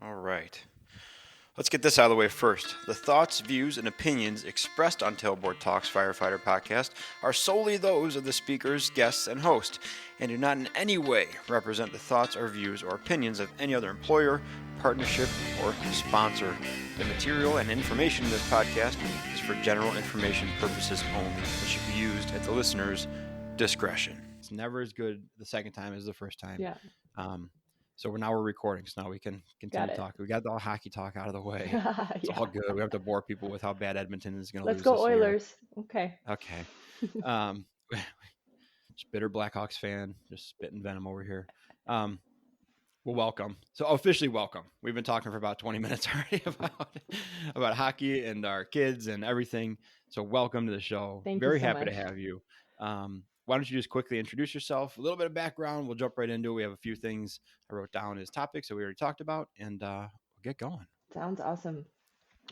All right. Let's get this out of the way first. The thoughts, views, and opinions expressed on Tailboard Talks Firefighter podcast are solely those of the speakers, guests, and host, and do not in any way represent the thoughts or views or opinions of any other employer, partnership, or sponsor. The material and information in this podcast is for general information purposes only and should be used at the listener's discretion. It's never as good the second time as the first time. Yeah. So now we're recording, so now we can continue to talk. We got the hockey talk out of the way. It's all good. We have to bore people with how bad Edmonton is going to lose. Let's go this Oilers. Year. Okay. Just bitter Blackhawks fan, just spitting venom over here. Well, welcome. So officially welcome. We've been talking for about 20 minutes already about hockey and our kids and everything. So welcome to the show. Thank Very you so happy much. to have you. Why don't you just quickly introduce yourself, a little bit of background. We'll jump right into it. We have a few things I wrote down as topics that we already talked about, and we'll get going. Sounds awesome.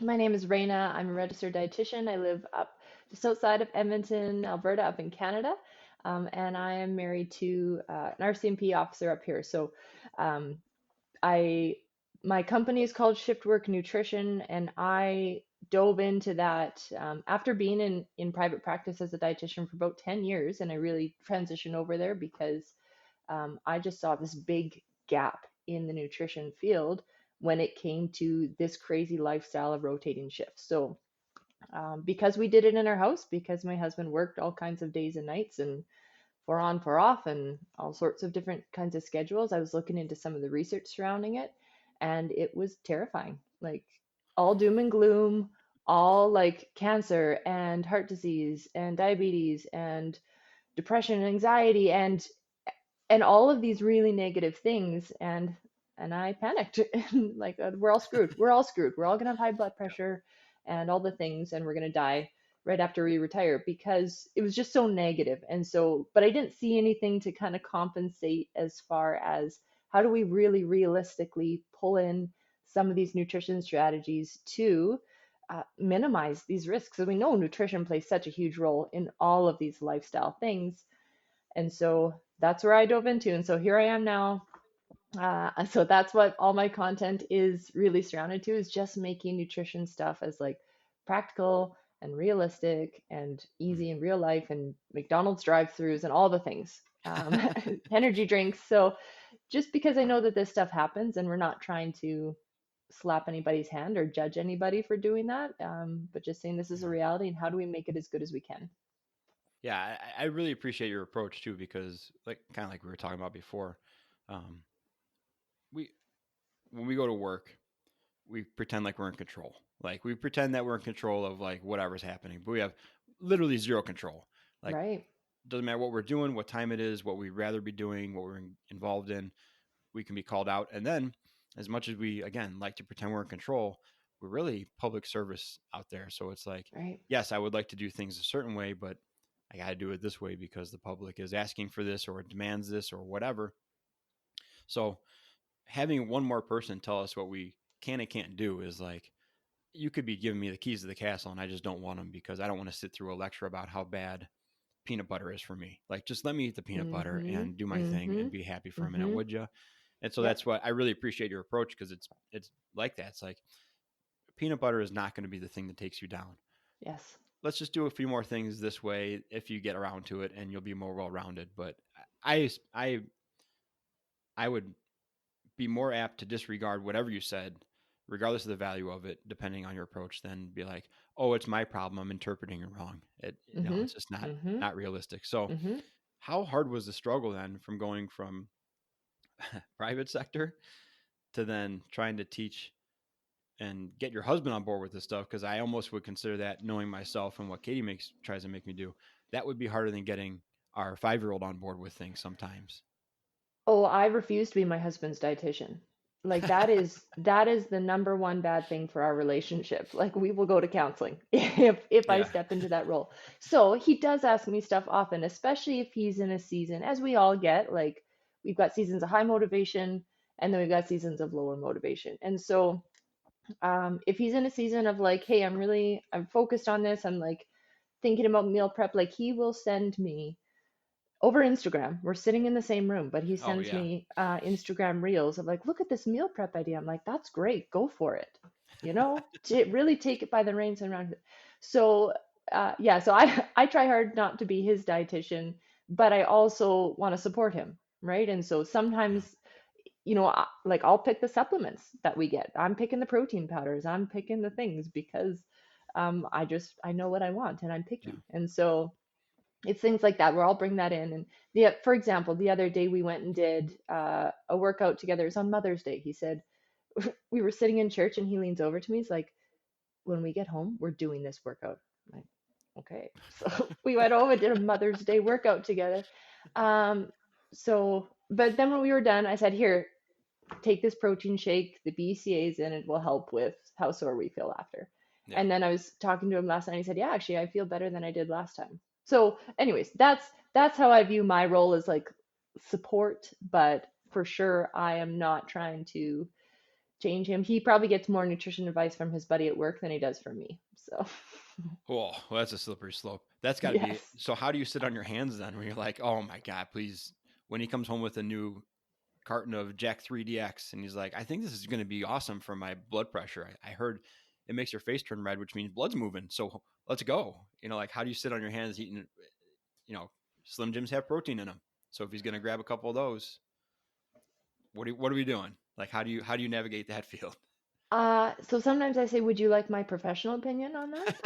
My name is Raina. I'm a registered dietitian. I live up just outside of Edmonton, Alberta, up in Canada. And I am married to an RCMP officer up here. So um, my company is called Shift Work Nutrition, and I dove into that after being in private practice as a dietitian for about 10 years, and I really transitioned over there because I just saw this big gap in the nutrition field when it came to this crazy lifestyle of rotating shifts. So because we did it in our house, because my husband worked all kinds of days and nights and 4 on, 4 off, and all sorts of different kinds of schedules, I was looking into some of the research surrounding it, and it was terrifying. Like all doom and gloom, all like cancer and heart disease and diabetes and depression and anxiety and all of these really negative things. And I panicked. Like we're all screwed. We're all screwed. We're all gonna have high blood pressure and all the things, and we're gonna die right after we retire because it was just so negative. And so, but I didn't see anything to kind of compensate as far as how do we really realistically pull in some of these nutrition strategies to minimize these risks. So we know nutrition plays such a huge role in all of these lifestyle things. And so that's where I dove into. And so here I am now. So that's what all my content is really surrounded to, is just making nutrition stuff as like practical and realistic and easy in real life, and McDonald's drive-throughs and all the things, energy drinks. So just because I know that this stuff happens, and we're not trying to slap anybody's hand or judge anybody for doing that, but just saying this is a reality and how do we make it as good as we can. Yeah, I really appreciate your approach too, because kind of like we were talking about before, we when we go to work, we pretend like we're in control. Like we pretend that we're in control of like whatever's happening, but we have literally zero control. Like Right. doesn't matter what we're doing, what time it is, what we'd rather be doing, what we're involved in, we can be called out. And then as much as we, again, like to pretend we're in control, we're really public service out there. So it's like, Right. yes, I would like to do things a certain way, but I got to do it this way because the public is asking for this or demands this or whatever. So having one more person tell us what we can and can't do is like, you could be giving me the keys to the castle and I just don't want them because I don't want to sit through a lecture about how bad peanut butter is for me. Like, just let me eat the peanut butter Mm-hmm. and do my thing Mm-hmm. and be happy for a minute, Mm-hmm. would you? And so Yep. that's what I really appreciate your approach, because it's like that. It's like peanut butter is not going to be the thing that takes you down. Yes. Let's just do a few more things this way if you get around to it, and you'll be more well-rounded. But I I I would be more apt to disregard whatever you said, regardless of the value of it, depending on your approach, than be like, oh, it's my problem, I'm interpreting it wrong. Mm-hmm. It's just not Mm-hmm. not realistic. So Mm-hmm. how hard was the struggle then from going from private sector to then trying to teach and get your husband on board with this stuff? Because I almost would consider that, knowing myself and what Katie tries to make me do, that would be harder than getting our 5-year-old on board with things sometimes. Oh, I refuse to be my husband's dietitian. Like that is the number one bad thing for our relationship. Like we will go to counseling if I Yeah. step into that role. So he does ask me stuff often, especially if he's in a season, as we all get, like we've got seasons of high motivation and then we've got seasons of lower motivation. And so if he's in a season of like, hey, I'm focused on this, I'm like thinking about meal prep, like he will send me over Instagram. We're sitting in the same room, but he Oh sends yeah. me Instagram reels of like, look at this meal prep idea. I'm like, that's great. Go for it. You know, to really take it by the reins and run. So yeah, so I try hard not to be his dietitian, but I also want to support him, right? And so Yeah. sometimes, like I'll pick the supplements that we get. I'm picking the protein powders. I'm picking the things because I know what I want and I'm Yeah. picky. And so it's things like that where I'll bring that in. And for example, the other day we went and did a workout together. It was on Mother's Day. He said, we were sitting in church and he leans over to me. He's like, when we get home, we're doing this workout. I'm like, okay. So we went home and did a Mother's Day workout together. Um, but then when we were done, I said, here, take this protein shake, the BCAAs in it will help with how sore we feel after. Yeah. And then I was talking to him last night. He said, yeah, actually, I feel better than I did last time. So, anyways, that's how I view my role as like support, but for sure, I am not trying to change him. He probably gets more nutrition advice from his buddy at work than he does from me. So, Oh, well, that's a slippery slope. That's got to be. yes. So, how do you sit on your hands then when you're like, oh my God, please, when he comes home with a new carton of Jack 3DX and he's like, I think this is going to be awesome for my blood pressure. I heard it makes your face turn red, which means blood's moving. So, let's go. Like, how do you sit on your hands eating, you know, Slim Jims have protein in them. So, if he's going to grab a couple of those, what are we doing? Like, how do you navigate that field? So sometimes I say, would you like my professional opinion on that?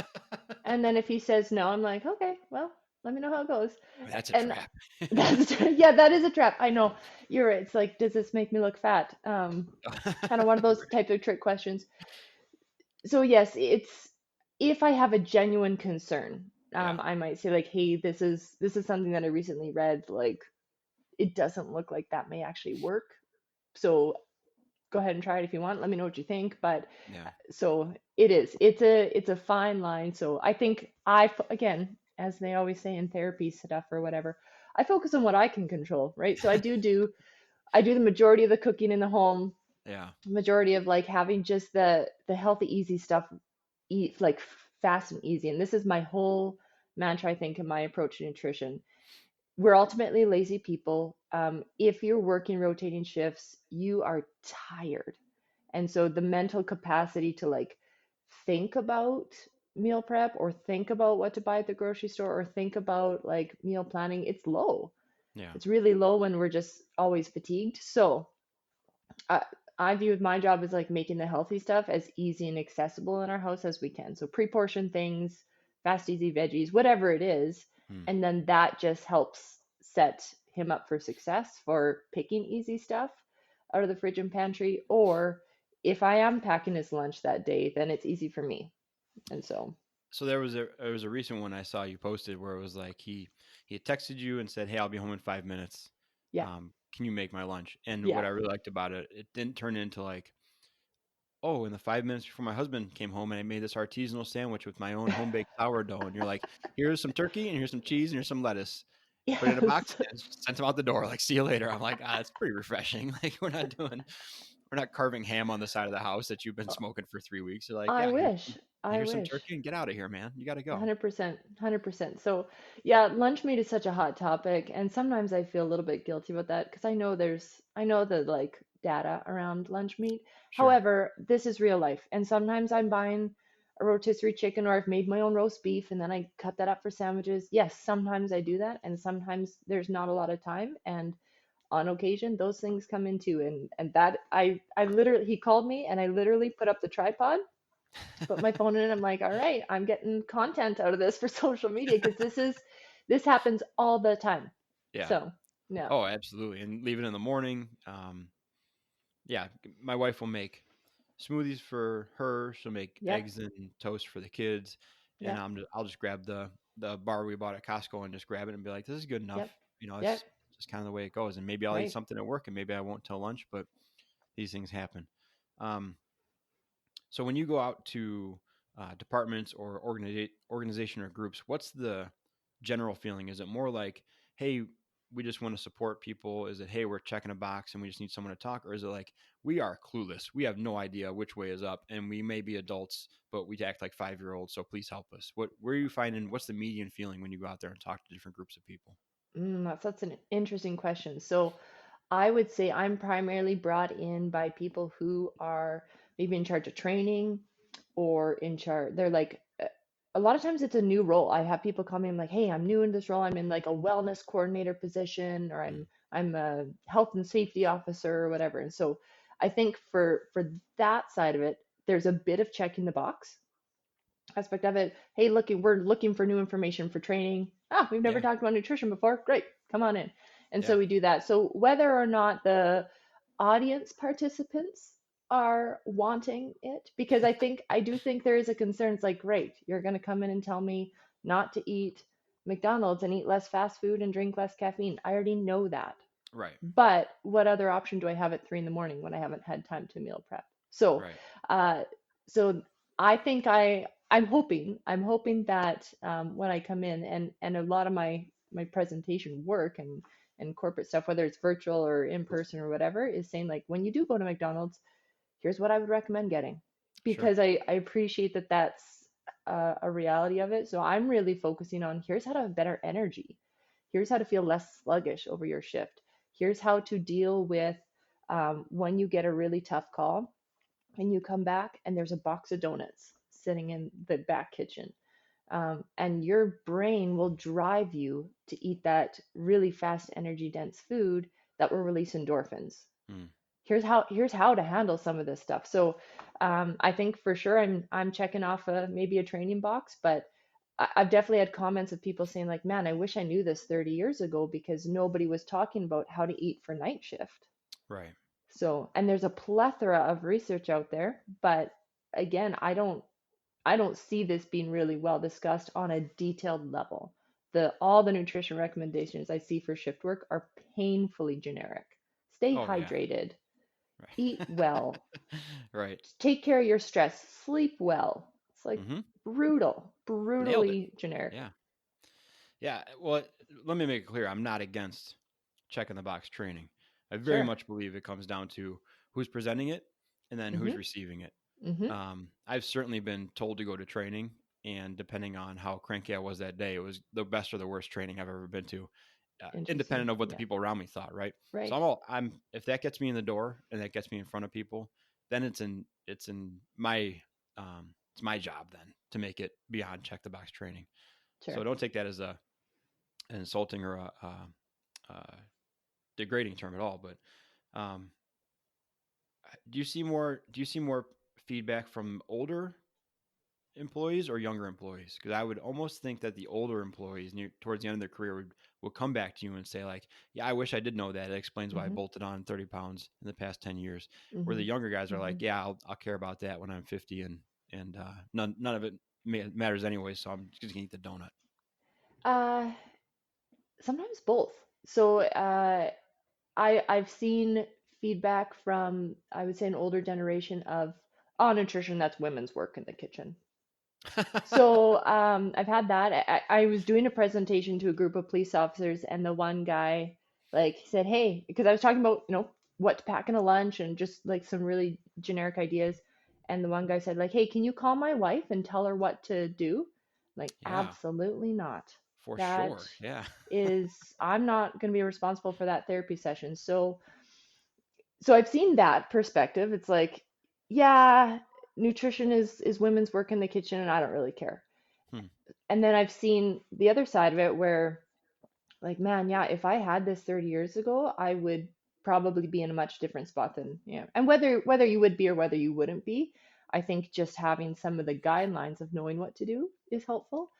And then if he says no, I'm like, okay, well, let me know how it goes. That's a And trap. yeah, that is a trap. I know. You're right. It's like, does this make me look fat? Kind of one of those Right. type of trick questions. So yes, it's if I have a genuine concern, Yeah. I might say like, hey, this is something that I recently read. Like, it doesn't look like that may actually work. So go ahead and try it if you want. Let me know what you think. But Yeah. so it's a fine line. So I think again, as they always say in therapy stuff or whatever, I focus on what I can control, right? So I do the majority of the cooking in the home, Yeah. majority of like having just the healthy easy stuff, eat like fast and easy. And this is my whole mantra, I think, in my approach to nutrition. We're ultimately lazy people. If you're working rotating shifts, you are tired, and so the mental capacity to like think about meal prep or think about what to buy at the grocery store or think about like meal planning, it's low. Yeah. It's really low when we're just always fatigued. So I, I view my job as like making the healthy stuff as easy and accessible in our house as we can. So pre-portion things, fast, easy veggies, whatever it is. Hmm. And then that just helps set him up for success for picking easy stuff out of the fridge and pantry. Or if I am packing his lunch that day, then it's easy for me. And so, So there was a recent one I saw you posted where it was like he had texted you and said, "Hey, I'll be home in 5 minutes. yeah, Can you make my lunch?" And what yeah, I really liked about it, it didn't turn into like, "Oh, in the 5 minutes before my husband came home and I made this artisanal sandwich with my own home baked sourdough." And you're like, "Here's some turkey and here's some cheese and here's some lettuce. Put it in a box yes. and sent them out the door. Like, see you later." I'm like, "Ah, it's pretty refreshing." Like, we're not carving ham on the side of the house that you've been smoking for 3 weeks. You're like, I "Yeah, here's wish. I here's some wish. turkey and get out of here, man. You got to go." 100%, 100%. So, yeah, lunch meat is such a hot topic, and sometimes I feel a little bit guilty about that because I know the like data around lunch meat. Sure. However, this is real life, and sometimes I'm buying a rotisserie chicken or I've made my own roast beef and then I cut that up for sandwiches. Yes, sometimes I do that, and sometimes there's not a lot of time, and on occasion those things come into and that I literally he called me and I literally put up the tripod, put my phone in and I'm like, all right, I'm getting content out of this for social media because this happens all the time. Yeah. So yeah, Oh, absolutely. And leave it in the morning. Yeah, my wife will make smoothies for her. She'll make yep, eggs and toast for the kids, and yep, I'll just grab the bar we bought at Costco and just grab it and be like, "This is good enough." yep, yep, It's just kind of the way it goes. And maybe I'll eat right. something at work, and maybe I won't till lunch, but these things happen. Um, so when you go out to departments or organization or groups, what's the general feeling? Is it more like, hey, we just want to support people? Is it, hey, we're checking a box and we just need someone to talk? Or is it like, we are clueless. We have no idea which way is up and we may be adults, but we act like 5-year olds. So please help us. Where are you finding, what's the median feeling when you go out there and talk to different groups of people? That's an interesting question. So I would say I'm primarily brought in by people who are maybe in charge of training or in charge. They're like, a lot of times it's a new role. I have people come in like, hey, I'm new in this role. I'm in like a wellness coordinator position, or Mm. I'm a health and safety officer or whatever. And so I think for that side of it, there's a bit of checking the box aspect of it. Hey, we're looking for new information for training. Ah, we've never Yeah. talked about nutrition before. Great, come on in. And Yeah. so we do that. So whether or not the audience participants are wanting it, because I do think there is a concern. It's like, great, you're going to come in and tell me not to eat McDonald's and eat less fast food and drink less caffeine. I already know that. Right. But what other option do I have at 3 in the morning when I haven't had time to meal prep? So, Right. uh, so I think I'm hoping that when I come in and a lot of my presentation work and corporate stuff, whether it's virtual or in person or whatever, is saying like when you do go to McDonald's, here's what I would recommend getting, Sure. because I appreciate that that's a reality of it. So I'm really focusing on here's how to have better energy. Here's how to feel less sluggish over your shift. Here's how to deal with when you get a really tough call and you come back and there's a box of donuts sitting in the back kitchen. And your brain will drive you to eat that really fast, energy dense food that will release endorphins. Mm. Here's how to handle some of this stuff. So I think for sure I'm checking off maybe a training box, but I've definitely had comments of people saying like, man, I wish I knew this 30 years ago because nobody was talking about how to eat for night shift. Right. So, and there's a plethora of research out there, but again, I don't see this being really well discussed on a detailed level. All the nutrition recommendations I see for shift work are painfully generic. Stay Oh yeah. hydrated, eat Right. well, Right. take care of your stress, sleep well. It's like Mm-hmm. brutal, Nailed it. brutally generic. Yeah. Yeah. Well, let me make it clear. I'm not against checking the box training. I very Sure. much believe it comes down to who's presenting it and then who's Mhm. receiving it. Mhm. I've certainly been told to go to training, and depending on how cranky I was that day, it was the best or the worst training I've ever been to, Interesting. independent of what the Yeah. people around me thought. Right. So Right. if that gets me in the door and that gets me in front of people, then it's in my, it's my job then to make it beyond check the box training. So Sure. don't take that as an insulting or a degrading term at all. But um, do you see more feedback from older employees or younger employees? Because I would almost think that the older employees towards the end of their career would come back to you and say like, yeah, I wish I did know that. It explains why I Mhm. bolted on 30 pounds in the past 10 years. Where the Mhm. younger guys are like, Mhm. yeah, I'll care about that when I'm 50, and none of it matters anyway. So I'm just gonna eat the donut. Uh, Sometimes both. So I've seen feedback from I would say an older generation of nutrition, that's women's work in the kitchen. So I've had that. I was doing a presentation to a group of police officers, and the one guy like said, "Hey," because I was talking about what to pack in a lunch and just like some really generic ideas. And the one guy said like, "Hey, can you call my wife and tell her what to do?" I'm like, Yeah, absolutely not. for That sure. Yeah. I'm not going to be responsible for that therapy session. So I've seen that perspective. It's like, yeah, nutrition is women's work in the kitchen, and I don't really care. Hmm. And then I've seen the other side of it where, like, man, yeah, if I had this 30 years ago, I would probably be in a much different spot than, and whether you would be or whether you wouldn't be, I think just having some of the guidelines of knowing what to do is helpful.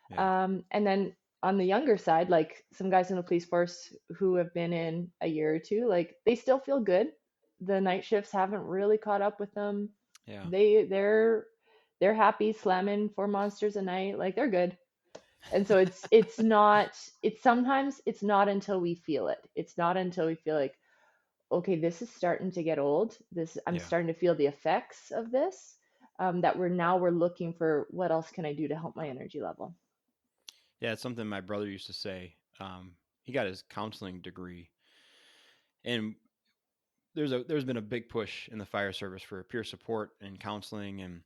Yeah. And then on the younger side, like some guys in the police force who have been in a year or two, like they still feel good. The night shifts haven't really caught up with them. Yeah. They're happy slamming 4 monsters a night, like they're good. And so it's not it's sometimes it's not until we feel it. It's not until we feel like, okay, this is starting to get old. This I'm Yeah. starting to feel the effects of this. That we're looking for what else can I do to help my energy level. Yeah. It's something my brother used to say. He got his counseling degree, and there's been a big push in the fire service for peer support and counseling, and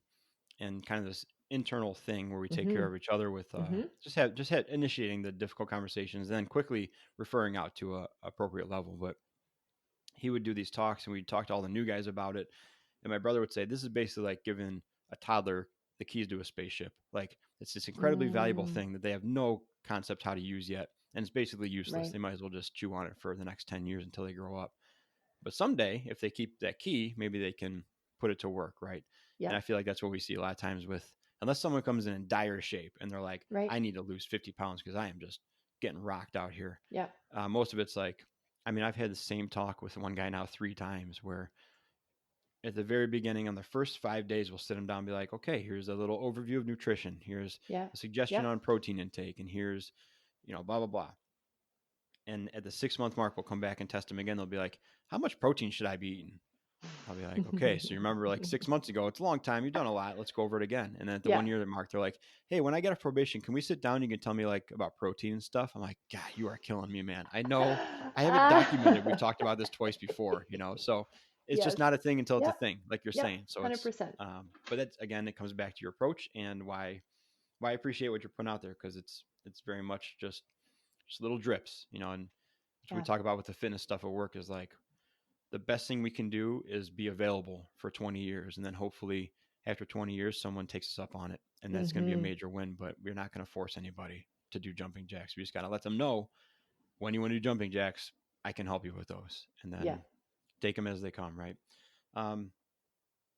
and kind of this internal thing where we take care Mhm. of each other with Mhm. just had initiating the difficult conversations, and then quickly referring out to a appropriate level. But he would do these talks, and we'd talk to all the new guys about it. And my brother would say, "This is basically like giving a toddler the keys to a spaceship. Like it's this incredibly valuable Mm, thing that they have no concept how to use yet, and it's basically useless. right. They might as well just chew on it for the next 10 years until they grow up. But someday, if they keep that key, maybe they can put it to work, right? And Yep. I feel like that's what we see a lot of times with, unless someone comes in dire shape and they're like, Right. I need to lose 50 pounds because I am just getting rocked out here. Yep. Most of it's like, I mean, I've had the same talk with one guy now 3 times where at the very beginning on the first 5 days, we'll sit him down and be like, okay, here's a little overview of nutrition. Here's Yep. a suggestion Yep. on protein intake. And here's, blah, blah, blah. And at the 6 month mark, we'll come back and test them again. They'll be like, how much protein should I be eating? I'll be like, okay, so you remember like 6 months ago, it's a long time. You've done a lot. Let's go over it again. And then at the Yeah. 1 year mark, they're like, hey, when I get a probation, can we sit down? You can tell me like about protein and stuff. I'm like, God, you are killing me, man. I know I have it documented. We've talked about this twice before, so it's just Yes. not a thing until it's a Yep. thing, like you're Yep. saying. So it's, 100%. but that's again, it comes back to your approach and why I appreciate what you're putting out there because it's very much just little drips, and what we Yeah. talk about with the fitness stuff at work is like the best thing we can do is be available for 20 years. And then hopefully after 20 years, someone takes us up on it. And that's going to be a Mhm. major win. But we're not going to force anybody to do jumping jacks. We just got to let them know when you want to do jumping jacks, I can help you with those. And Yeah. then take them as they come, right? Um,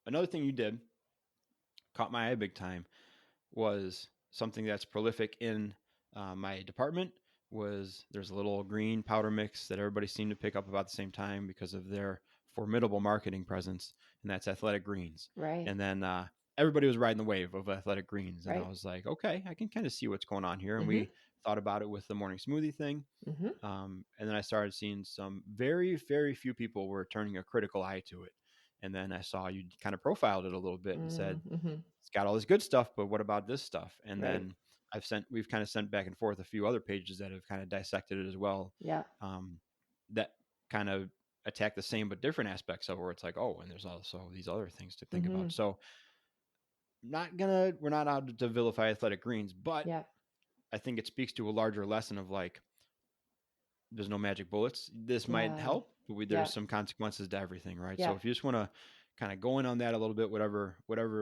Another thing you did caught my eye big time was something that's prolific in my department was there's a little green powder mix that everybody seemed to pick up about the same time because of their formidable marketing presence, and that's athletic greens. Right. And then everybody was riding the wave of athletic greens, and I Right. was like, okay, I can kind of see what's going on here. And Mhm. we thought about it with the morning smoothie thing. Mhm. And then I started seeing some very, very few people were turning a critical eye to it. And then I saw you kind of profiled it a little bit and said, Mhm. it's got all this good stuff, but what about this stuff? And Right. then we've kind of sent back and forth a few other pages that have kind of dissected it as well. Yeah. Um, that kind of attack the same but different aspects of it, where it's like, oh, and there's also these other things to think about. Mhm. So we're not out to vilify athletic greens, but Yeah. I think it speaks to a larger lesson of like, there's no magic bullets. This might Yeah. help, but Yeah. there's some consequences to everything, right? Yeah. So if you just want to kind of go in on that a little bit, whatever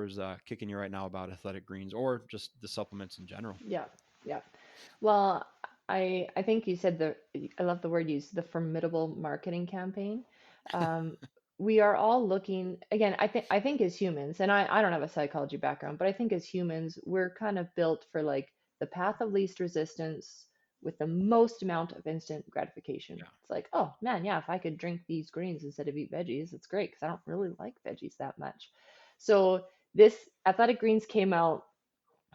is kicking you right now about athletic greens or just the supplements in general. Yeah. Yeah. Well, I think you said I love the word used, the formidable marketing campaign. Um, we are all looking again, I think as humans, and I don't have a psychology background, but I think as humans, we're kind of built for like the path of least resistance with the most amount of instant gratification. Yeah, It's like, oh man, yeah, if I could drink these greens instead of eat veggies, it's great because I don't really like veggies that much. So this athletic greens came out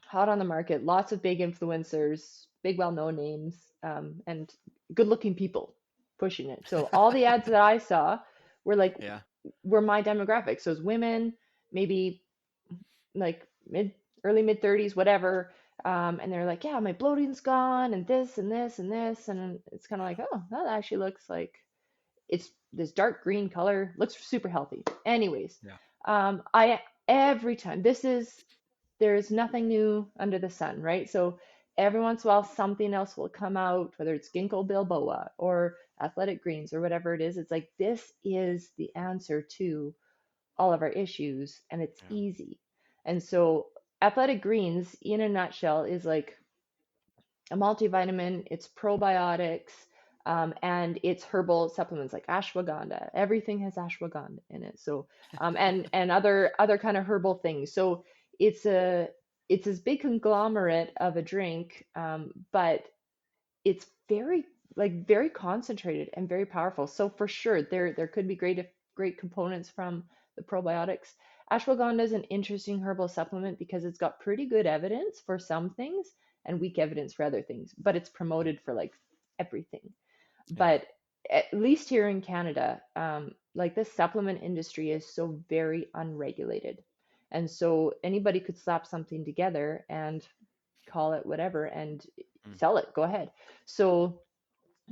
hot on the market, lots of big influencers, big well-known names, and good-looking people pushing it. So all the ads that I saw were like yeah, were my demographic. So it's women, maybe like early mid 30s, whatever. And they're like, yeah, my bloating's gone, and this and this and this, and it's kind of like, oh, that actually looks like it's this dark green color, looks super healthy. Anyways, yeah, I every time there's nothing new under the sun, right? So every once in a while, something else will come out, whether it's ginkgo biloba or athletic greens or whatever it is. It's like, this is the answer to all of our issues, and it's yeah, easy. And so, athletic greens, in a nutshell, is like a multivitamin, it's probiotics, and it's herbal supplements like ashwagandha. Everything has ashwagandha in it. So, and other kind of herbal things. So it's a it's this big conglomerate of a drink, but it's very concentrated and very powerful. So for sure, there could be great components from the probiotics. Ashwagandha is an interesting herbal supplement because it's got pretty good evidence for some things and weak evidence for other things, but it's promoted for like everything. yeah, But at least here in Canada, like the supplement industry is so very unregulated. And so anybody could slap something together and call it whatever and mm, sell it, go ahead. So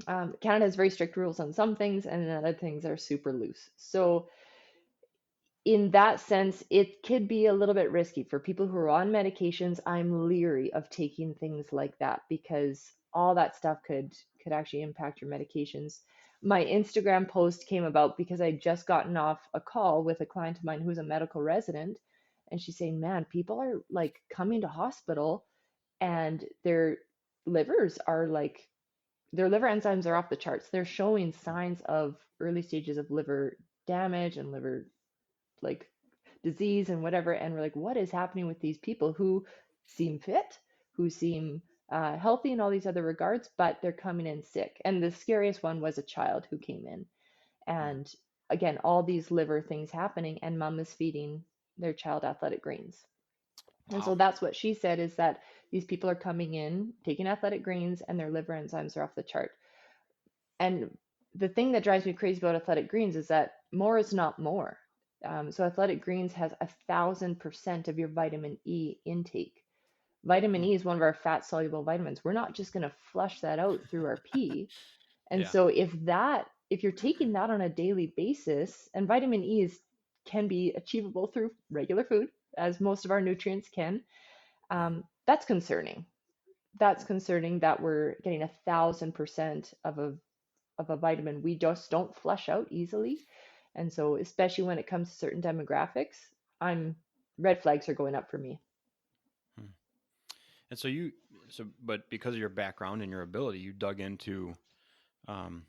Canada has very strict rules on some things, and then other things are super loose. So in that sense, it could be a little bit risky for people who are on medications. I'm leery of taking things like that because all that stuff could actually impact your medications. My Instagram post came about because I'd just gotten off a call with a client of mine who's a medical resident, and she's saying, "Man, people are like coming to hospital and livers are like their liver enzymes are off the charts. They're showing signs of early stages of liver damage and liver like disease and whatever." And we're like, what is happening with these people who seem fit, who seem healthy in all these other regards, but they're coming in sick? And the scariest one was a child who came in. Mm. And again, all these liver things happening, and mom is feeding their child athletic greens. And so Wow. that's what she said, is that these people are coming in, taking athletic greens, and their liver enzymes are off the chart. And the thing that drives me crazy about athletic greens is that more is not more. So athletic greens has 1,000% of your vitamin E intake. Vitamin Hmm. E is one of our fat soluble vitamins. We're not just going to flush that out through our pee. And Yeah. so if you're taking that on a daily basis, and vitamin E can be achievable through regular food, as most of our nutrients can, that's concerning. That's concerning that we're getting 1,000% of a vitamin we just don't flush out easily. And so, especially when it comes to certain demographics, I'm red flags are going up for me. Hmm. And but because of your background and your ability, you dug into um,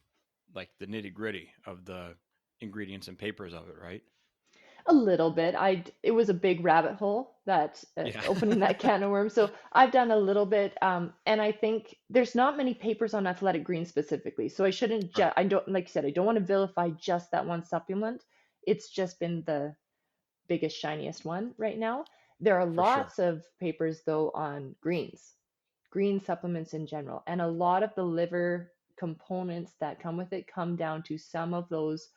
like the nitty gritty of the ingredients and papers of it, right? A little bit. It was a big rabbit hole that Yeah. opening that can of worms. So I've done a little bit, and I think there's not many papers on athletic greens specifically. So I shouldn't Sure. just. I don't like I said. I don't want to vilify just that one supplement. It's just been the biggest, shiniest one right now. There are For sure. lots of papers, though, on greens, green supplements in general. And a lot of the liver components that come with it come down to some of those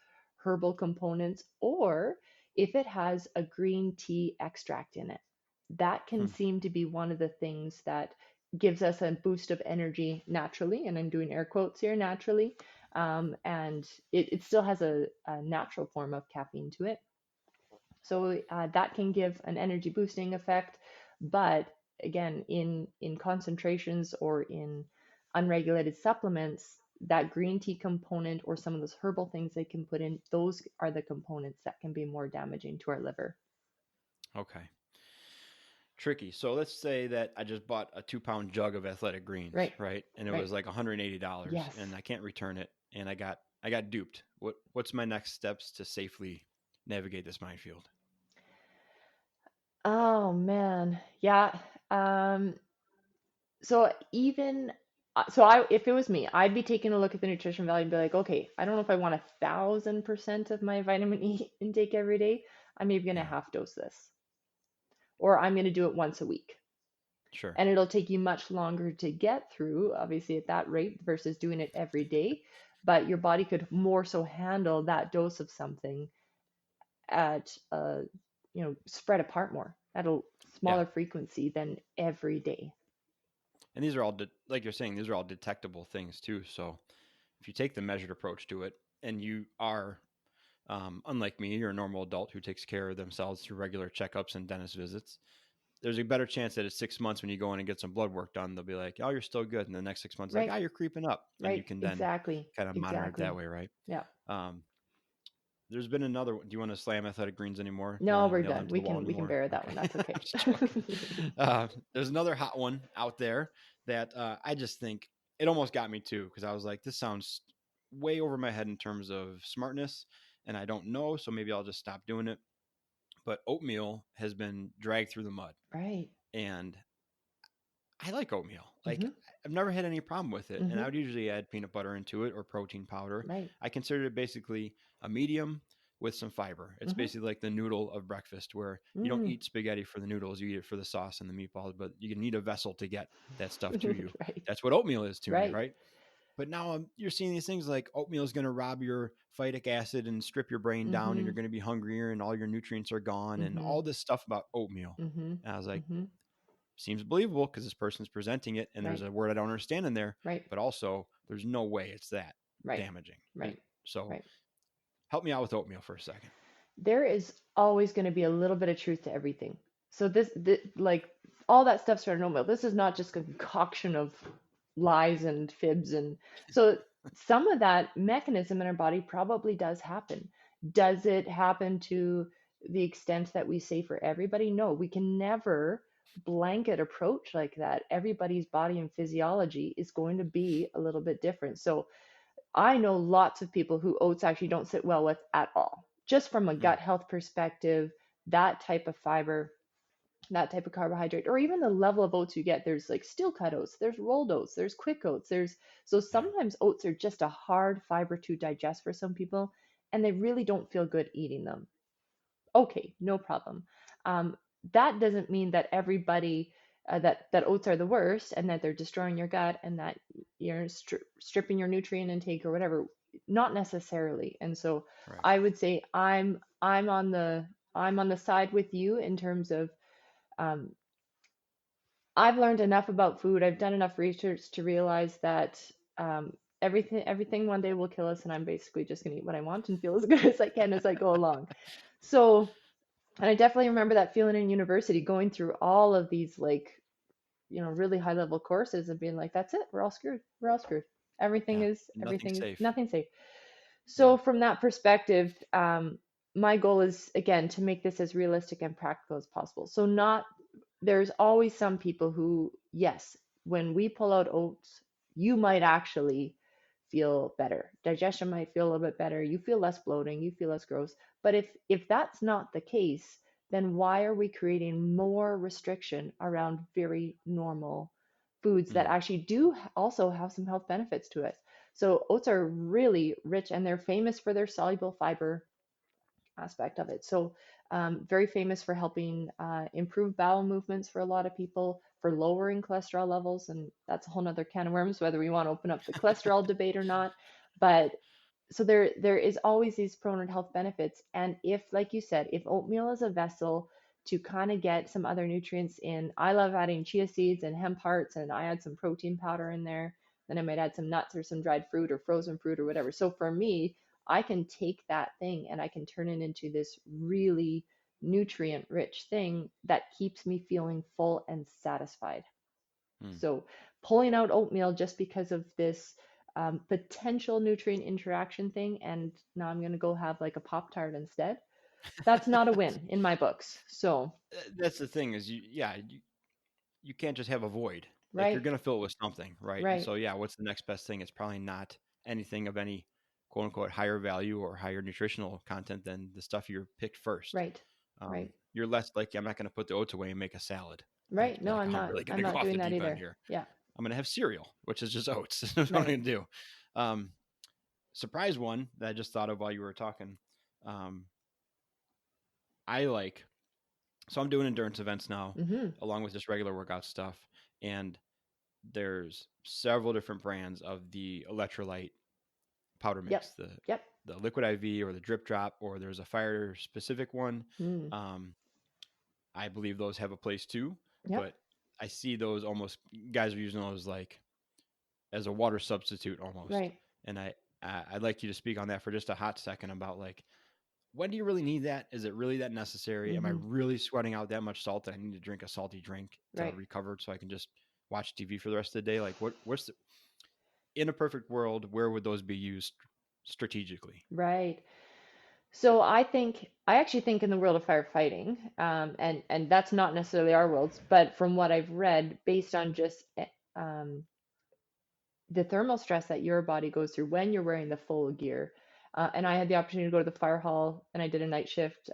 herbal components, or if it has a green tea extract in it. That can Hmm. seem to be one of the things that gives us a boost of energy naturally. And I'm doing air quotes here, naturally. And it still has a natural form of caffeine to it. So that can give an energy boosting effect, but again, in concentrations or in unregulated supplements, that green tea component or some of those herbal things they can put in, those are the components that can be more damaging to our liver. Okay. Tricky. So let's say that I just bought a 2 pound jug of athletic greens, Right, right? And it right. was like $180 Yes. and I can't return it and I got duped. What's my next steps to safely navigate this minefield? Oh man, yeah. Um, so even so I if it was me, I'd be taking a look at the nutrition value and be like, okay, I don't know if I want 1,000% of my vitamin E intake every day. I'm maybe gonna Yeah. half dose this, or I'm gonna do it once a week. Sure. And it'll take you much longer to get through, obviously, at that rate versus doing it every day. But your body could more so handle that dose of something at spread apart more at a Yeah. smaller frequency than every day. And these are like you're saying, these are all detectable things too. So if you take the measured approach to it and you are, unlike me, you're a normal adult who takes care of themselves through regular checkups and dentist visits, there's a better chance that at 6 months when you go in and get some blood work done, they'll be like, "Oh, you're still good." And the next 6 months, like, Right, "Oh, you're creeping up," and you right, can then exactly, kind of monitor it that exactly. way, right? Yeah. Um, there's been another. Do you want to slam athletic greens anymore? Do you No, want to we're nail them done. to the wall We can anymore? bear that one. Okay, That's I'm okay. just joking. There's another hot one out there that I just think it almost got me too because I was like, this sounds way over my head in terms of smartness, and I don't know, so maybe I'll just stop doing it. But oatmeal has been dragged through the mud, Right. and I like oatmeal. Like Mm-hmm. I've never had any problem with it, and Mm-hmm. I would usually add peanut butter into it or protein powder. Right. I consider it basically a medium with some fiber. It's Mm-hmm. basically like the noodle of breakfast, where you don't Mm. eat spaghetti for the noodles, you eat it for the sauce and the meatballs. But you need a vessel to get that stuff to you. Right. That's what oatmeal is to me, Right. right? But now you're seeing these things like oatmeal is going to rob your phytic acid and strip your brain down, and Mm-hmm. you're going to be hungrier, and all your nutrients are gone, and Mm-hmm. all this stuff about oatmeal. Mm-hmm. And I was like, Mm-hmm. seems believable because this person's presenting it and there's Right. a word I don't understand in there, Right. but also there's no way it's that Right. damaging. Right. So Right. help me out with oatmeal for a second. there is always going to be a little bit of truth to everything. So this like all that stuff started oatmeal. This is not just a concoction of lies and fibs, and so some of that mechanism in our body probably does happen. Does it happen to the extent that we say for everybody? No, we can never blanket approach like that. Everybody's body and physiology is going to be a little bit different. So I know lots of people who oats actually don't sit well with at all, just from a Mm, gut health perspective. That type of fiber, that type of carbohydrate, or even the level of oats you get. There's like steel cut oats, there's rolled oats, there's quick oats. There's so yeah. sometimes oats are just a hard fiber to digest for some people, and they really don't feel good eating them. Okay, no problem. Um, that doesn't mean that everybody that oats are the worst and that they're destroying your gut and that you're stripping your nutrient intake or whatever. Not necessarily. And so Right. I would say I'm on the side with you in terms of um, I've learned enough about food. I've done enough research to realize that everything one day will kill us, and I'm basically just gonna eat what I want and feel as good as I can as I go along. So and I definitely remember that feeling in university, going through all of these like, really high level courses and being like, that's it, we're all screwed. We're all screwed. Yeah. Everything Nothing's is safe. nothing safe. Yeah. So from that perspective, my goal is again to make this as realistic and practical as possible. So not there's always some people who, yes, when we pull out oats, you might actually feel better. Digestion might feel a little bit better. You feel less bloating, you feel less gross. But if that's not the case, then why are we creating more restriction around very normal foods that Mm, actually do also have some health benefits to us? So oats are really rich and they're famous for their soluble fiber aspect of it. So, very famous for helping improve bowel movements for a lot of people, for lowering cholesterol levels. And that's a whole nother can of worms, whether we want to open up the cholesterol debate or not. But so there is always these pronoted health benefits. And if, like you said, if oatmeal is a vessel to kind of get some other nutrients in, I love adding chia seeds and hemp hearts, and I add some protein powder in there. Then I might add some nuts or some dried fruit or frozen fruit or whatever. So for me, I can take that thing and I can turn it into this really nutrient rich thing that keeps me feeling full and satisfied. mm. So, pulling out oatmeal just because of this potential nutrient interaction thing, and now I'm going to go have like a Pop Tart instead. That's not a win in my books. So, That's the thing is you can't just have a void. Like you're right, gonna fill it with something, right? And right, so yeah, what's the next best thing? It's probably not anything of any quote unquote higher value or higher nutritional content than the stuff you picked first. right, right, You're less likely. I'm not gonna put the oats away and make a salad. Right? right. Be No, like, I'm oh, I'm not. really I'm gonna go not off doing the that deep end either. here. Yeah, I'm gonna have cereal, which is just oats. That's what I'm right. gonna do. Um, surprise one that I just thought of while you were talking. Um, I like so I'm doing endurance events now, Mm-hmm. along with just regular workout stuff, and there's several different brands of the electrolyte powder Yep, mix, yep, the liquid IV or the drip drop, or there's a fire specific one. mm, Um, I believe those have a place too, yep. but I see those almost guys are using those like as a water substitute almost. Right. And I'd like you to speak on that for just a hot second about like when do you really need that? Is it really that necessary? Am I Mm-hmm. really sweating out that much salt that I need to drink a salty drink to Right. recover so I can just watch TV for the rest of the day? Like what's the, in a perfect world, where would those be used strategically? Right. So I actually think in the world of firefighting, and that's not necessarily our worlds, but from what I've read, based on just um, the thermal stress that your body goes through when you're wearing the full gear. And I had the opportunity to go to the fire hall, and I did a night shift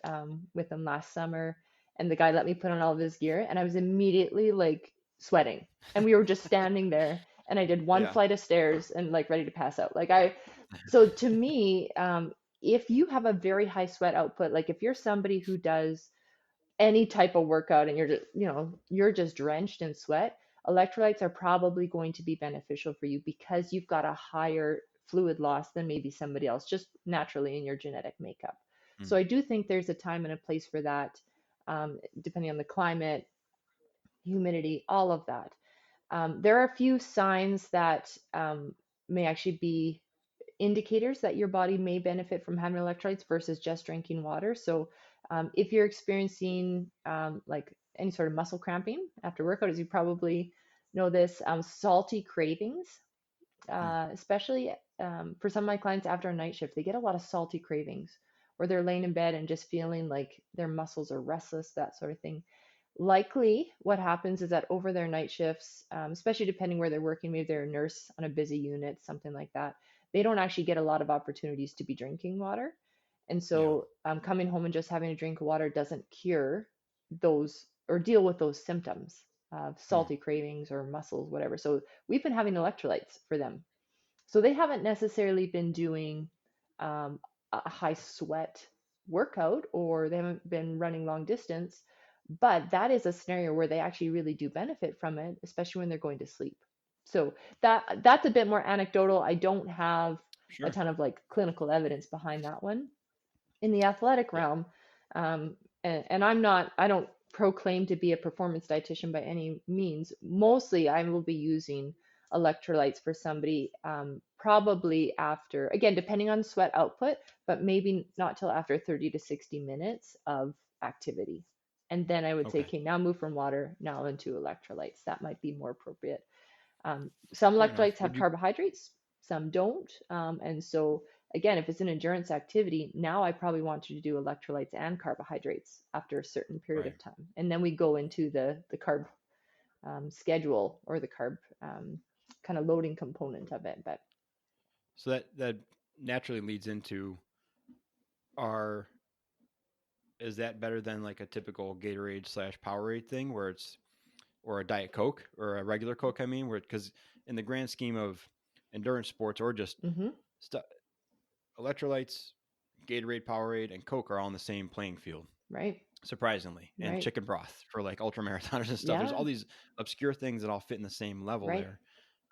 with him last summer, and the guy let me put on all of his gear, and I was immediately like sweating, and we were just standing there, and I did one Yeah. flight of stairs and like ready to pass out. So to me, if you have a very high sweat output, like if you're somebody who does any type of workout and you're just drenched in sweat, electrolytes are probably going to be beneficial for you because you've got a higher fluid loss than maybe somebody else just naturally in your genetic makeup. So Mm, I do think there's a time and a place for that, depending on the climate, humidity, all of that. There are a few signs that may actually be indicators that your body may benefit from having electrolytes versus just drinking water. So, if you're experiencing like any sort of muscle cramping after workout, as you probably know this, salty cravings, Hmm. especially for some of my clients after a night shift, they get a lot of salty cravings, or they're laying in bed and just feeling like their muscles are restless, that sort of thing. Likely, what happens is that over their night shifts, especially depending where they're working, maybe they're a nurse on a busy unit, something like that, they don't actually get a lot of opportunities to be drinking water. And Yeah. so, coming home and just having a drink of water doesn't cure those or deal with those symptoms of Hmm. salty cravings or muscles, whatever. So, we've been having electrolytes for them. So they haven't necessarily been doing um, a high sweat workout, or they haven't been running long distance, but that is a scenario where they actually really do benefit from it, especially when they're going to sleep. So that's a bit more anecdotal. I don't have a Sure. ton of like clinical evidence behind that one. In the athletic Yeah. realm, and I don't proclaim to be a performance dietitian by any means. Mostly, I will be using electrolytes for somebody, probably after, again, depending on sweat output, but maybe not till after 30 to 60 minutes of activity. And then I would say, Okay. okay, now move from water now into electrolytes. That might be more appropriate. Some Fair enough. electrolytes have carbohydrates, some don't. And so, again, if it's an endurance activity, now I probably want you to do electrolytes and carbohydrates after a certain period Right. of time. And then we go into the carb schedule, or the carb kind of loading component of it. But So that naturally leads into our is that better than like a typical Gatorade slash Powerade thing where it's or a Diet Coke or a regular Coke? I mean, where because in the grand scheme of endurance sports or just hmm stu electrolytes, Gatorade, Powerade, and Coke are all on the same playing field. right, Surprisingly, and right. chicken broth for like ultra marathoners and stuff. There's Yeah, all these obscure things that all fit in the same level right, there.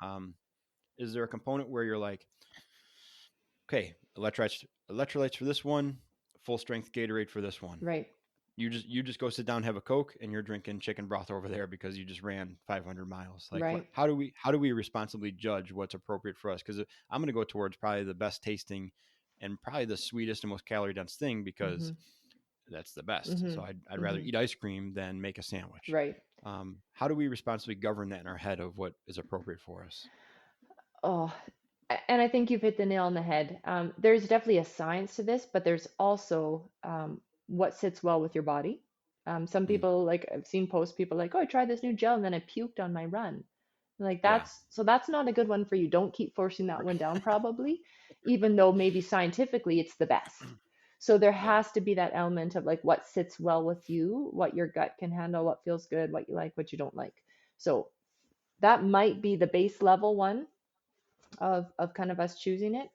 Um, is there a component where you're like, okay, electrolytes for this one, full strength Gatorade for this one? right, You just go sit down, have a Coke, and you're drinking chicken broth over there because you just ran 500 miles. Like, right. how do we responsibly judge what's appropriate for us? Because I'm going to go towards probably the best tasting and probably the sweetest and most calorie dense thing because hmm that's the best. hmm So I'd rather hmm eat ice cream than make a sandwich. right. How do we responsibly govern that in our head of what is appropriate for us? Oh, and I think you've hit the nail on the head. There's definitely a science to this, but there's also what sits well with your body. Some Mm, people, like I've seen posts, people like, oh, I tried this new gel and then I puked on my run. Like yeah. that's not a good one for you. Don't keep forcing that one down, probably, even though maybe scientifically it's the best. So there Yeah. has to be that element of like what sits well with you, what your gut can handle, what feels good, what you like, what you don't like. So that might be the base level one of kind of us choosing it.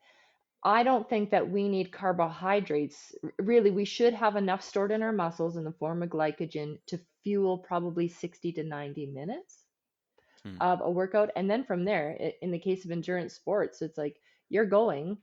I don't think that we need carbohydrates. Really, we should have enough stored in our muscles in the form of glycogen to fuel probably 60 to 90 minutes Mm, of a workout. And then from there, in the case of endurance sports, it's like you're going,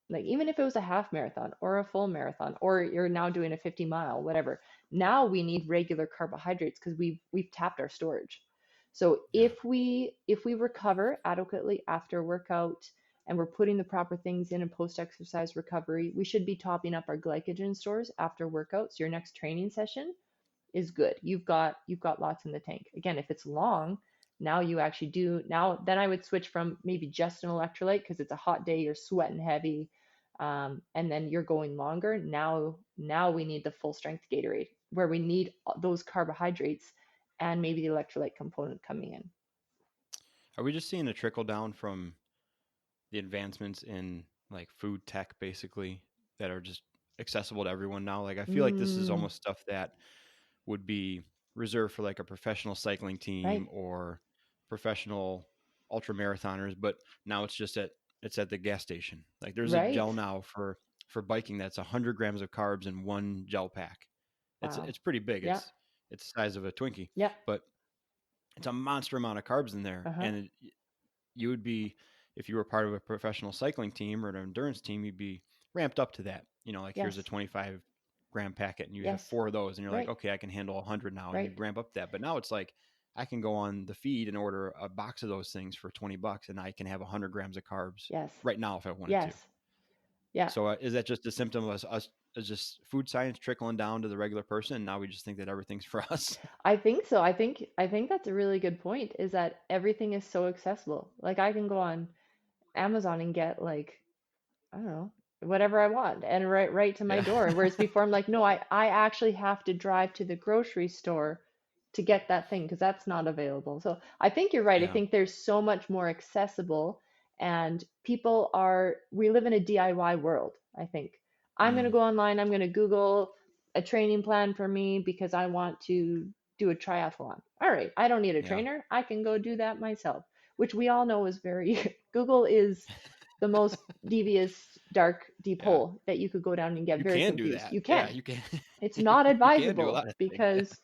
like even if it was a half marathon or a full marathon, or you're now doing a 50-mile, whatever. Now we need regular carbohydrates because we've tapped our storage. So yeah. if we recover adequately after workout, and we're putting the proper things in post exercise recovery, we should be topping up our glycogen stores after workouts. Your next training session is good. You've got lots in the tank. Again, if it's long, now you actually do now then I would switch from maybe just an electrolyte because it's a hot day, you're sweating heavy, and then you're going longer. Now we need the full strength Gatorade where we need those carbohydrates and maybe the electrolyte component coming in. Are we just seeing a trickle down from the advancements in like food tech basically that are just accessible to everyone now? Like I feel like this is Mm, almost stuff that would be reserved for like a professional cycling right, team or professional ultra marathoners, but now it's at the gas station. Like there's a right. gel now for biking that's 100 grams of carbs in one gel pack. It's Wow. it's pretty big. Yeah, It's the size of a Twinkie, yeah. but it's a monster amount of carbs in there, Uh-huh. and you would be if you were part of a professional cycling team or an endurance team, you'd be ramped up to that. Like here's a Yes. 25-gram packet, and you have Yes. four of those, and you're like, Right. okay, I can handle 100 now, and Right. you'd ramp up that. But now it's like I can go on the feed and order a box of those things for $20, and I can have 100 grams of carbs Yes. right now if I wanted to. Yes. Yeah. So is that just a symptom of us is just food science trickling down to the regular person? And now we just think that everything's for us. I think so. I think that's a really good point, is that everything is so accessible. Like I can go on Amazon and get like, I don't know, whatever I want and right to my Yeah. door. Whereas before I'm like, no, I actually have to drive to the grocery store to get that thing because that's not available. So I think you're right. I Yeah. think there's so much more accessible, and we live in a DIY world, I think. I'm going to Mm, go online, I'm going to Google a training plan for me because I want to do a triathlon. All right, I don't need a yeah. trainer. I can go do that myself, which we all know is very, Google is the most devious, dark, deep Yeah. hole that you could go down and get You very can do confused. that. You Yeah. can. You can. It's not You can do a advisable lot of things. because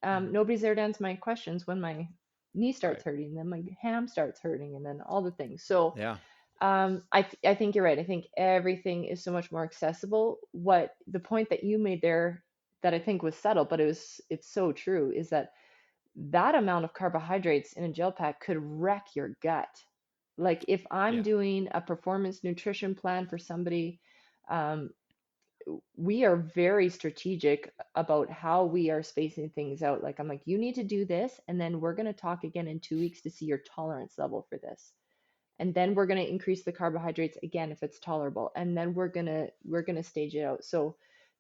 nobody's there to answer my questions when my knee starts Right. hurting, then my ham starts hurting, and then all the things. So Yeah. I think you're right. I think everything is so much more accessible. What the point that you made there that I think was subtle, but it's so true, is that that amount of carbohydrates in a gel pack could wreck your gut. Like if I'm Yeah. doing a performance nutrition plan for somebody, um, we are very strategic about how we are spacing things out. Like I'm like, you need to do this, and then we're going to talk again in 2 weeks to see your tolerance level for this. And then we're going to increase the carbohydrates again if it's tolerable. And then we're going to stage it out. So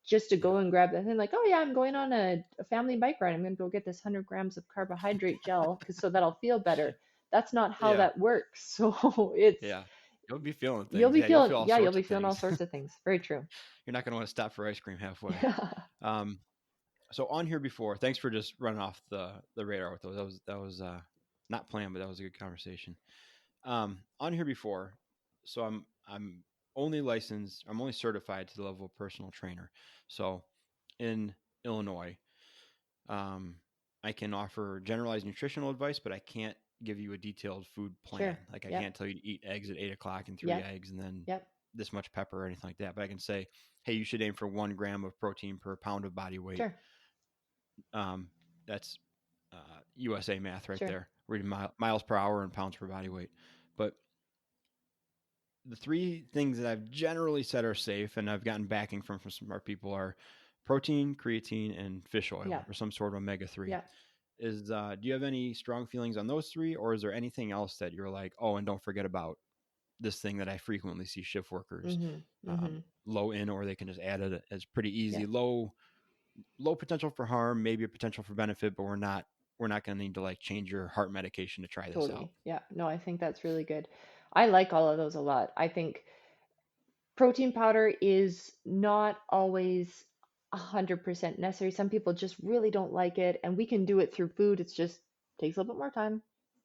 just to Yeah. go and grab that thing, like, oh yeah, I'm going on a family bike ride. I'm going to go get this 100 grams of carbohydrate gel because so that I'll feel better. That's not how Yeah. that works. So it's Yeah. You'll be feeling you'll things. be Yeah. You'll feeling, feel all yeah, you'll sorts be of feeling all things. sorts of things. Very true. You're not going to want to stop for ice cream halfway. Yeah. Um, so on here before, thanks for just running off the radar with those. That was not planned, but that was a good conversation. On here before, so I'm only licensed. I'm only certified to the level of personal trainer. So in Illinois, um, I can offer generalized nutritional advice, but I can't give you a detailed food plan. Sure. Like I Yep. can't tell you to eat eggs at 8 o'clock and three Yep. eggs and then Yep. this much pepper or anything like that. But I can say, hey, you should aim for 1 gram of protein per pound of body weight. Sure. Um, that's USA math right Sure. there. Reading miles per hour and pounds per body weight. But the three things that I've generally said are safe, and I've gotten backing from some smart people, are protein, creatine, and fish oil, Yeah. or some sort of omega 3. Yeah. Do you have any strong feelings on those three, or is there anything else that you're like, oh, and don't forget about this thing that I frequently see shift workers Mhm. Mhm. low in, or they can just add it as pretty Yeah. easy, low potential for harm, maybe a potential for benefit, but we're not going to need to like change your heart medication to try this out. Totally. Yeah. No, I think that's really good. I like all of those a lot. I think protein powder is not always 100% necessary. Some people just really don't like it, and we can do it through food. It's just takes a little bit more time,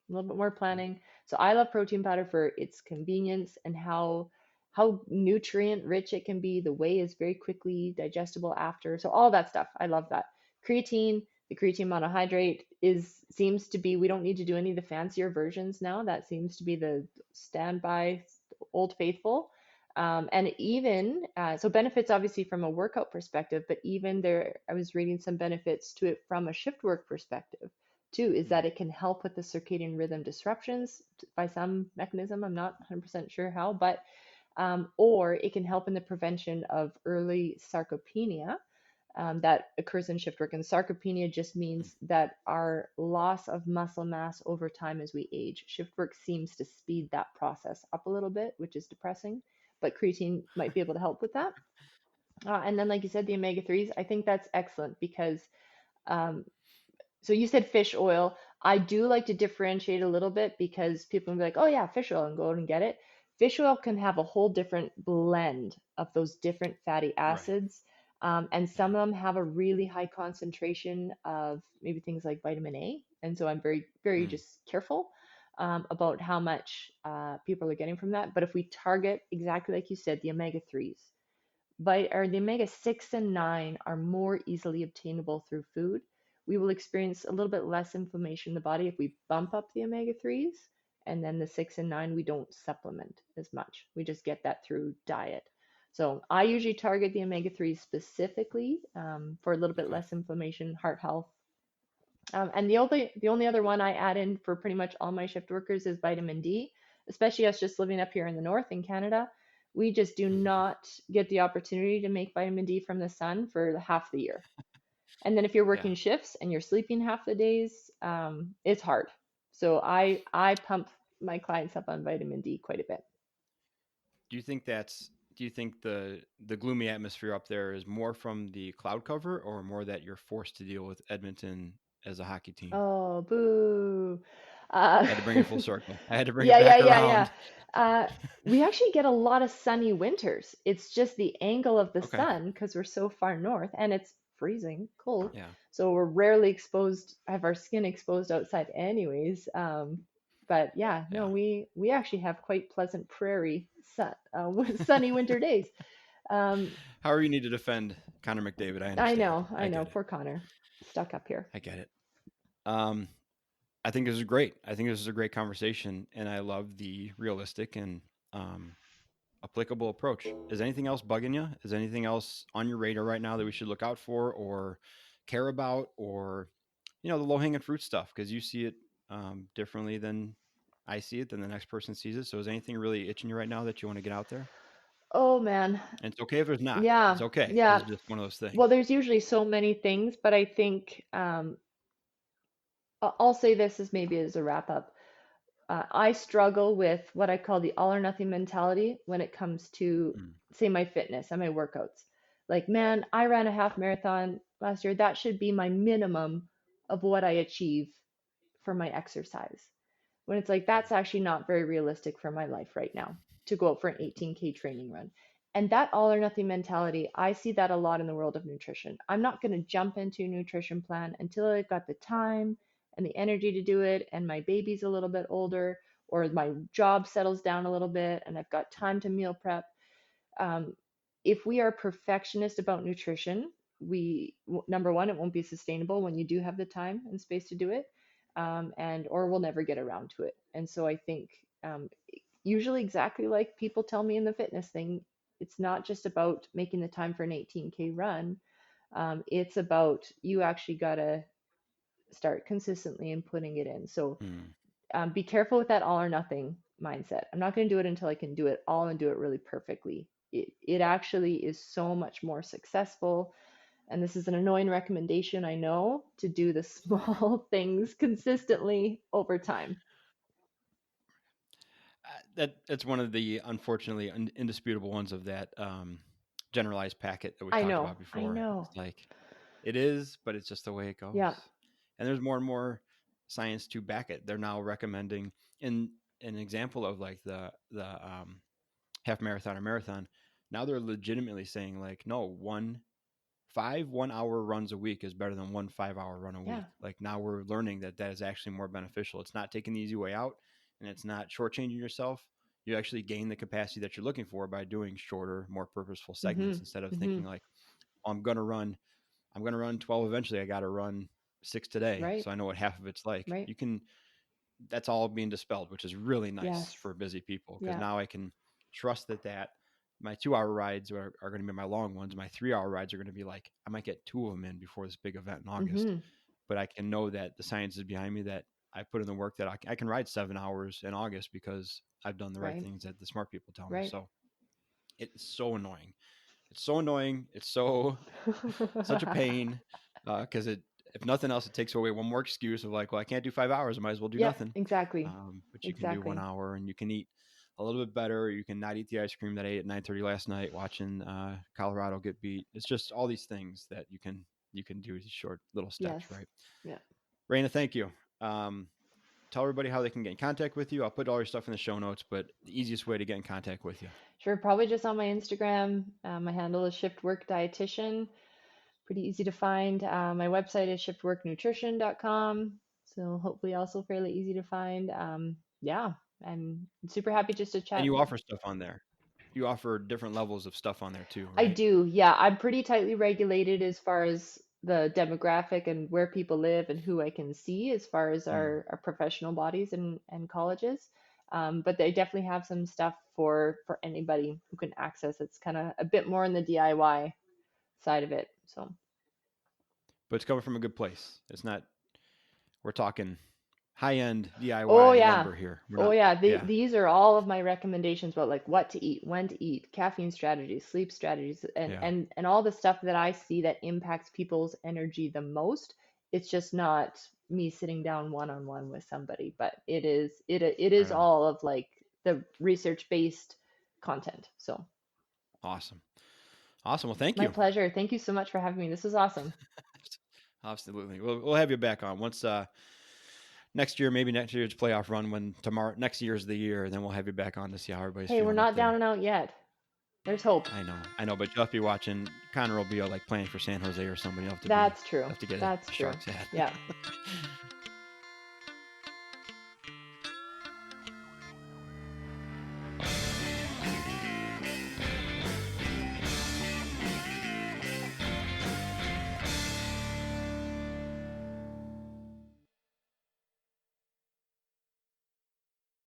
a little bit more Yeah. planning. So I love protein powder for its convenience and how nutrient rich it can be. The whey is very quickly digestible after. So all that stuff, I love that. Creatine, the creatine monohydrate seems to be, we don't need to do any of the fancier versions now. That seems to be the standby old faithful. And even so, benefits obviously from a workout perspective, but even there, I was reading some benefits to it from a shift work perspective too, is Mm, that it can help with the circadian rhythm disruptions by some mechanism. I'm not 100% sure how, but or it can help in the prevention of early sarcopenia that occurs in shift work. And sarcopenia just mm. means that our loss of muscle mass over time as we age. Shift work seems to speed that process up a little bit, which is depressing, but creatine might be able to help with that. And then, like you said, the omega 3s, I think that's excellent because um, so you said fish oil. I do like to differentiate a little bit because people can be like, oh yeah, fish oil, and go out and get it. Fish oil can have a whole different blend of those different fatty Right. acids. And Yeah. some of them have a really high concentration of maybe things like vitamin A. And so I'm very, very Mm, just careful about how much people are getting from that. But if we target exactly like you said, the omega 3s, or the omega 6 and 9 are more easily obtainable through food. We will experience a little bit less inflammation in the body if we bump up the omega 3s. And then the 6 and 9, we don't supplement as much. We just get that through diet. So I usually target the omega 3s specifically for a little bit okay. less inflammation, heart health, And the only other one I add in for pretty much all my shift workers is vitamin D, especially us just living up here in the north in Canada. We just do not get the opportunity to make vitamin D from the sun for half the year. And then if you're Yeah. working shifts and you're sleeping half the days, it's hard. So I pump my clients up on vitamin D quite a bit. Do you think the gloomy atmosphere up there is more from the cloud cover or more that you're forced to deal with Edmonton as a hockey team? Oh, boo. Uh, I had to bring it full circle. I had to bring it yeah, yeah, back yeah, yeah. around. Uh, we actually get a lot of sunny winters. It's just the angle of the Okay. sun because we're so far north and it's freezing cold. Yeah. So we're rarely exposed, have our skin exposed outside anyways. But yeah, no, Yeah. we actually have quite pleasant prairie sunny winter days. Um, However you need to defend Connor McDavid, I understand. I I know, get it. poor Connor, stuck up here. I get it. Um, I think this is great. I think this is a great conversation, and I love the realistic and um, applicable approach. Is anything else bugging you? Is anything else on your radar right now that we should look out for or care about, or the low hanging fruit stuff? Because you see it differently than I see it, than the next person sees it. So is anything really itching you right now that you want to get out there? Oh man, And it's okay if there's not. It's yeah, okay. This yeah. is just one of those things. Well, there's usually so many things, but I think I'll say this as maybe as a wrap up. I struggle with what I call the all or nothing mentality when it comes to, Mm, say, my fitness and my workouts. Like, man, I ran a half marathon last year. That should be my minimum of what I achieve for my exercise. When it's like, that's actually not very realistic for my life right now to go out for an 18K training run. And that all or nothing mentality, I see that a lot in the world of nutrition. I'm not going to jump into a nutrition plan until I've got the time and the energy to do it, and my baby's a little bit older, or my job settles down a little bit, and I've got time to meal prep. um, if we are perfectionist about nutrition, number one, it won't be sustainable when you do have the time and space to do it, and or we'll never get around to it. And so I think usually exactly like people tell me in the fitness thing, it's not just about making the time for an 18K run. It's about you actually gotta start consistently and putting it in. So mm. be careful with that all or nothing mindset. I'm not going to do it until I can do it all and do it really perfectly. It actually is so much more successful. And this is an annoying recommendation, I know, to do the small things consistently over time. That's one of the unfortunately indisputable ones of that generalized packet that we I talked know, about I before. know. It's like it is, but it's just the way it goes. Yeah. And there's more and more science to back it. They're now recommending in an example of like the half marathon or marathon. Now they're legitimately saying like, no, 1 hour runs a week is better than 1 5 hour run a Yeah. week. Like now we're learning that that is actually more beneficial. It's not taking the easy way out, and it's not shortchanging yourself. You actually gain the capacity that you're looking for by doing shorter, more purposeful segments Mhm. instead of thinking Mhm. like, oh, I'm gonna run 12 eventually. I got to run 6 today, Right. so I know what half of it's like. Right. You can That's all being dispelled, which is really nice Yes. for busy people because Yeah. now I can trust that my 2 hour rides are going to be my long ones. My 3 hour rides are going to be like, I might get two of them in before this big event in August, Mhm. but I can know that the science is behind me, that I put in the work, that I can ride 7 hours in August because I've done the right Right. things that the smart people tell me. Right. So it's so annoying. It's so annoying. It's so such a pain because if nothing else, it takes away one more excuse of like, well, I can't do 5 hours. I might as well do Yep, nothing. exactly. But you can do one Exactly. hour and you can eat a little bit better. You can not eat the ice cream that I ate at 9:30 last night watching Colorado get beat. It's just all these things that you can do these short little steps, Yes. right? Yeah. Raina, thank you. Um, Tell everybody how they can get in contact with you. I'll put all your stuff in the show notes, but the easiest way to get in contact with you. Sure, probably just on my Instagram. My handle is Shift Work Dietitian. Pretty easy to find. My website is shiftworknutrition.com. So hopefully also fairly easy to find. Yeah, I'm super happy just to And chat. you offer stuff on there. You offer different levels of stuff on there too, I right? do, yeah. I'm pretty tightly regulated as far as the demographic and where people live and who I can see as far as Mm. our professional bodies and colleges. But they definitely have some stuff for anybody who can access. It's kind of a bit more in the DIY side of it. So But it's coming from a good place. It's not we're talking high-end Oh DIY yeah. lumber here. We're Oh not, yeah. yeah, These are all of my recommendations about like what to eat, when to eat, caffeine strategies, sleep strategies, and yeah, and all the stuff that I see that impacts people's energy the most. It's just not me sitting down one on one with somebody, but it is right on. all of like the research based content. So Awesome. Awesome. Well, thank my you. pleasure. Thank you so much for having me. This was awesome. Absolutely. We'll have you back on once next year, maybe next year's playoff run when next year's the year, then we'll have you back on to see how everybody's Hey, we're feeling up not down there. and out yet. There's hope. I know, but you'll have to be watching. Connor will be like playing for San Jose or somebody. You'll That's true. have to get That's a true. Sharks hat. Yeah.